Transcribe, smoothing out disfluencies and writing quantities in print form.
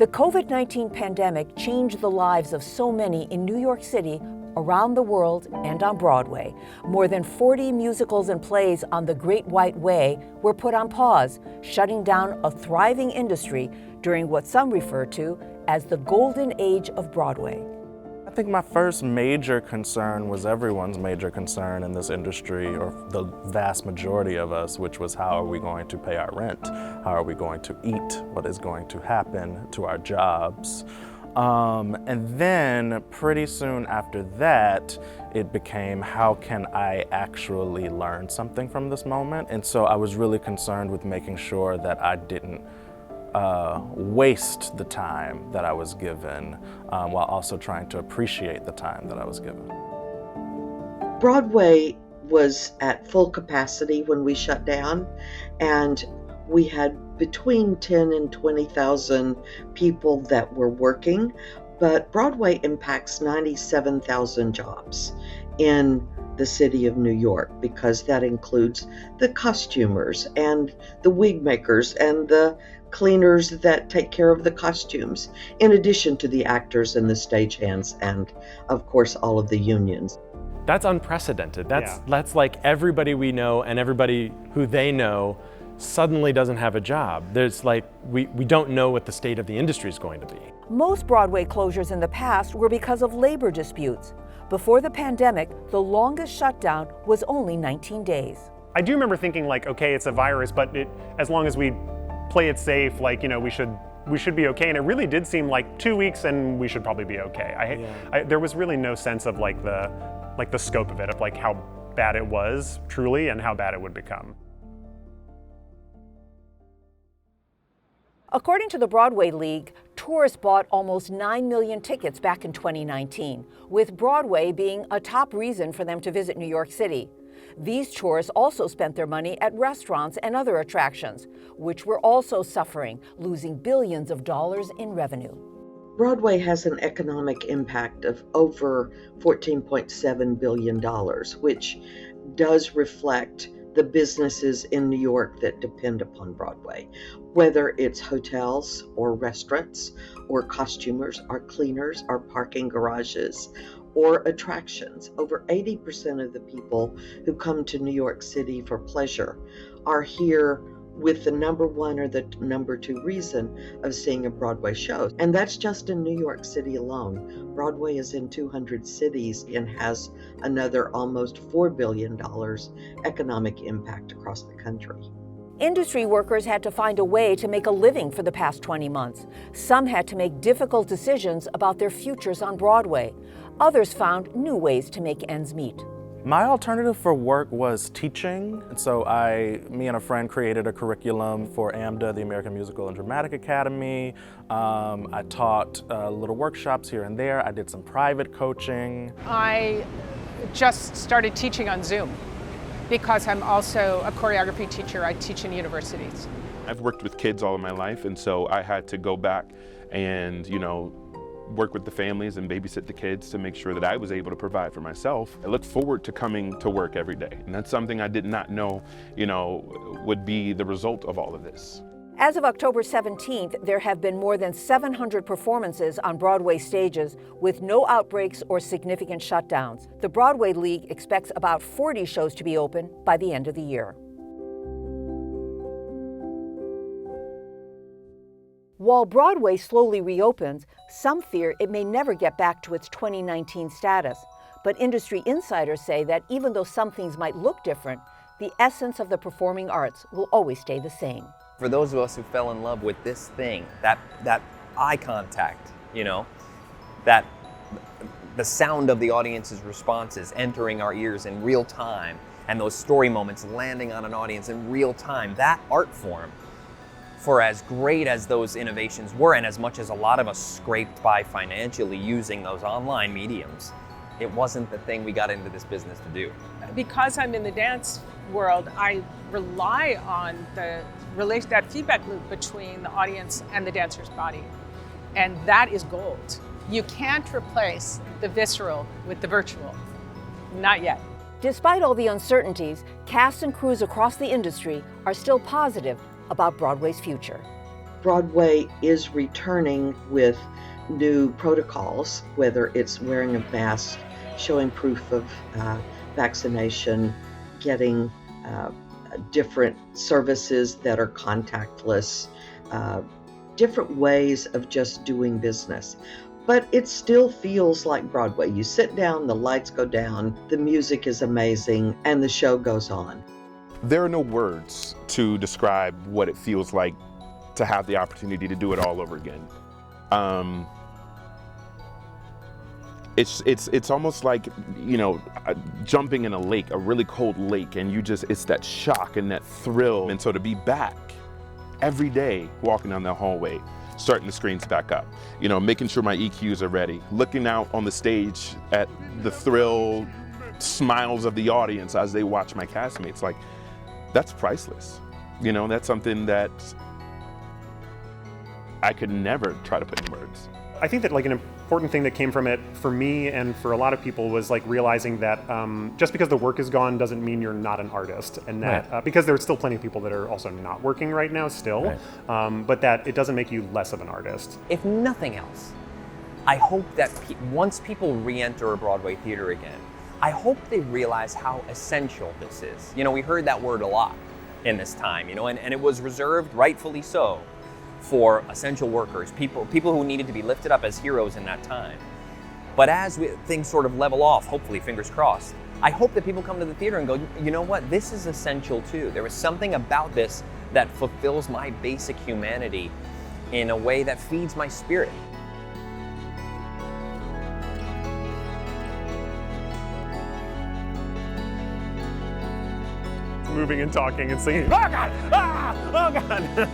The COVID-19 pandemic changed the lives of so many in New York City, around the world, and on Broadway. More than 40 musicals and plays on the Great White Way were put on pause, shutting down a thriving industry during what some refer to as the golden age of Broadway. I think my first major concern was everyone's major concern in this industry, or the vast majority of us, which was how are we going to pay our rent? How are we going to eat? What is going to happen to our jobs? And then pretty soon after that, it became how can I actually learn something from this moment? And so I was really concerned with making sure that I didn't waste the time that I was given, while also trying to appreciate the time that I was given. Broadway was at full capacity when we shut down, and we had between 10 and 20,000 people that were working, but Broadway impacts 97,000 jobs in the city of New York, because that includes the costumers and the wig makers and the cleaners that take care of the costumes, in addition to the actors and the stagehands and, of course, all of the unions. That's unprecedented. That's like everybody we know and everybody who they know suddenly doesn't have a job. There's like, we don't know what the state of the industry is going to be. Most Broadway closures in the past were because of labor disputes. Before the pandemic, the longest shutdown was only 19 days. I do remember thinking like, okay, it's a virus, but as long as we play it safe, like, you know, we should be okay. And it really did seem like 2 weeks and we should probably be okay. There was really no sense of like the scope of it, of like how bad it was truly and how bad it would become. According to the Broadway League, tourists bought almost 9 million tickets back in 2019, with Broadway being a top reason for them to visit New York City. These tourists also spent their money at restaurants and other attractions, which were also suffering, losing billions of dollars in revenue. Broadway has an economic impact of over $14.7 billion, which does reflect the businesses in New York that depend upon Broadway, whether it's hotels or restaurants or costumers or cleaners or parking garages or attractions. Over 80% of the people who come to New York City for pleasure are here with the number one or the number two reason of seeing a Broadway show. And that's just in New York City alone. Broadway is in 200 cities and has another almost $4 billion economic impact across the country. Industry workers had to find a way to make a living for the past 20 months. Some had to make difficult decisions about their futures on Broadway. Others found new ways to make ends meet. My alternative for work was teaching. And so me and a friend created a curriculum for AMDA, the American Musical and Dramatic Academy. I taught little workshops here and there. I did some private coaching. I just started teaching on Zoom because I'm also a choreography teacher. I teach in universities. I've worked with kids all of my life, and so I had to go back and, you know, work with the families and babysit the kids to make sure that I was able to provide for myself. I look forward to coming to work every day, and that's something I did not know, you know, would be the result of all of this. As of October 17th, there have been more than 700 performances on Broadway stages with no outbreaks or significant shutdowns. The Broadway League expects about 40 shows to be open by the end of the year. While Broadway slowly reopens, some fear it may never get back to its 2019 status. But industry insiders say that even though some things might look different, the essence of the performing arts will always stay the same. For those of us who fell in love with this thing, that eye contact, you know, that the sound of the audience's responses entering our ears in real time, and those story moments landing on an audience in real time, that art form, for as great as those innovations were, and as much as a lot of us scraped by financially using those online mediums, it wasn't the thing we got into this business to do. Because I'm in the dance world, I rely on that feedback loop between the audience and the dancer's body. And that is gold. You can't replace the visceral with the virtual. Not yet. Despite all the uncertainties, cast and crews across the industry are still positive about Broadway's future. Broadway is returning with new protocols, whether it's wearing a mask, showing proof of vaccination, getting different services that are contactless, different ways of just doing business. But it still feels like Broadway. You sit down, the lights go down, the music is amazing, and the show goes on. There are no words to describe what it feels like to have the opportunity to do it all over again. It's almost like, you know, jumping in a lake, a really cold lake, and it's that shock and that thrill. And so to be back every day, walking down that hallway, starting the screens back up, you know, making sure my EQs are ready, looking out on the stage at the thrill smiles of the audience as they watch my castmates, like, that's priceless. You know, that's something that I could never try to put in words. I think that like an important thing that came from it for me and for a lot of people was like realizing that just because the work is gone doesn't mean you're not an artist, and that because there are still plenty of people that are also not working right now still, but that it doesn't make you less of an artist. If nothing else, I hope that once people re-enter a Broadway theater again, I hope they realize how essential this is. You know, we heard that word a lot in this time, you know, and it was reserved, rightfully so, for essential workers, people who needed to be lifted up as heroes in that time. But as things sort of level off, hopefully, fingers crossed, I hope that people come to the theater and go, you know what, this is essential too. There is something about this that fulfills my basic humanity in a way that feeds my spirit. Moving and talking and singing, oh God, ah, oh God.